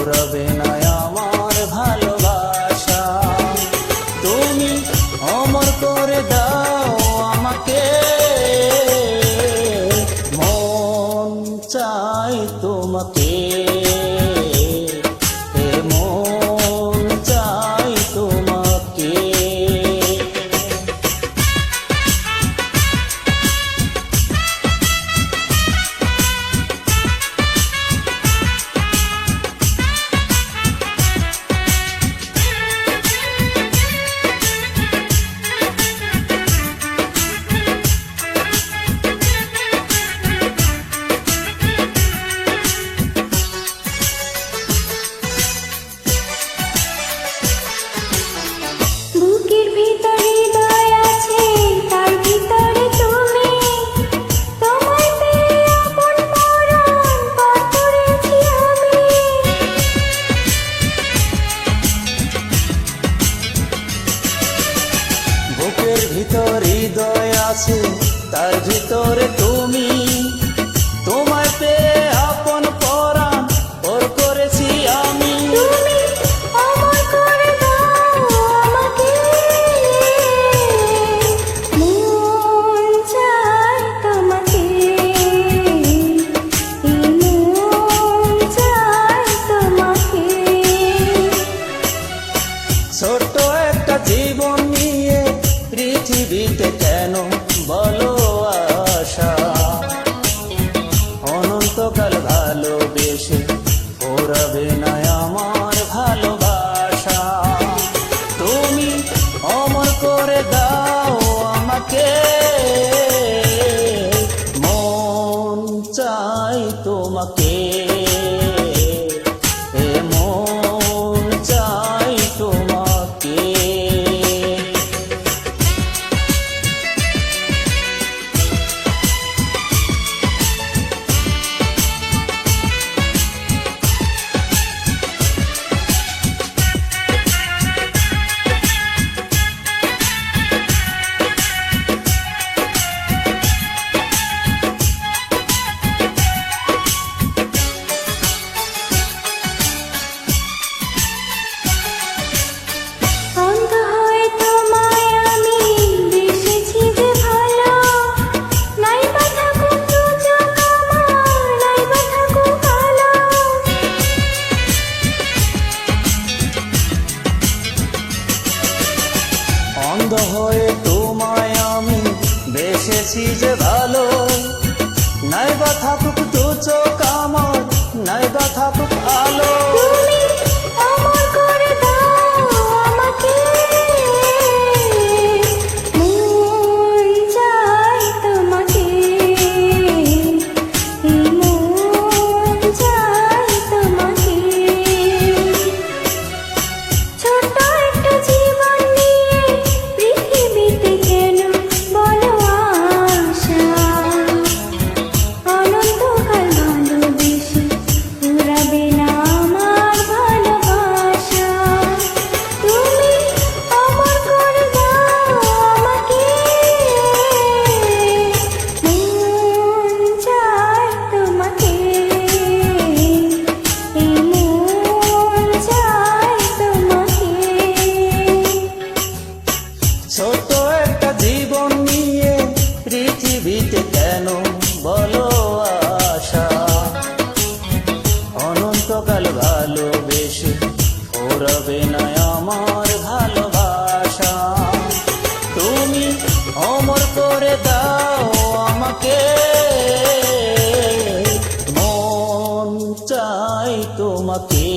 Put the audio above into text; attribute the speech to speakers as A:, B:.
A: ফুরাবে না আমার ভালোবাসা। তুমি অমর করে দাও আমাকে, মন চাই তোমাকে, মন চাই তোমাকে।
B: বুকের ভিতরে হৃদয় আছে, তার ভিতরে তুমি, তোমায় পেয়ে আপন পরাণ পার করেছি আমি।
A: বুকের ভিতর হৃদয় আছে, তার ভিতরে তুমি, তোমায় পেয়ে আপন পরাণ পর করেছি আমি।
B: তুমি অমর করে দাও আমাকে, মন চাই তোমাকে, মন চাই তোমাকে।
A: ছোট্ট একটা জীবন নিয়ে পৃথিবীতে কেন বলো আশা, অনন্তকাল ভালোবেসে ফুরাবে না আমার ভালোবাসা। তুমি অমর করে দাও আমাকে, মন চাই তোমাকে, মন চাই তোমাকে।
B: অন্ধ হয়ে তোমায় আমি বেসেছি যে ভালো, নাই বা থাকুক দু চোখ আমার, নাই বা থাকুক আলো।
A: অন্ধ হয়ে তোমায় আমি বেসেছি যে ভালো, নাই বা থাকুক দু চোখ আমার, নাই বা থাকুক আলো।
B: তুমি অমর করে দাও আমাকে, মন চাই তোমাকে, মন চাই তোমাকে। ছোট্ট একটা জীবন নিয়ে পৃথিবীতে কেন বলো আশা, অনন্তকাল ভালোবেসে ফুরাবে না আমার ভালোবাসা। তুমি অমর করে দাও আমাকে, মন চাই তোমাকে, মন চাই তোমাকে।
A: ছোট একটা জীবন নিয়ে পৃথিবীতে কেন বলো আশা, অনন্তকাল ভালোবেসে ফুরাবে না আমার ভালোবাসা। তুমি অমর করে দাও আমাকে, মন চাই তোমাকে।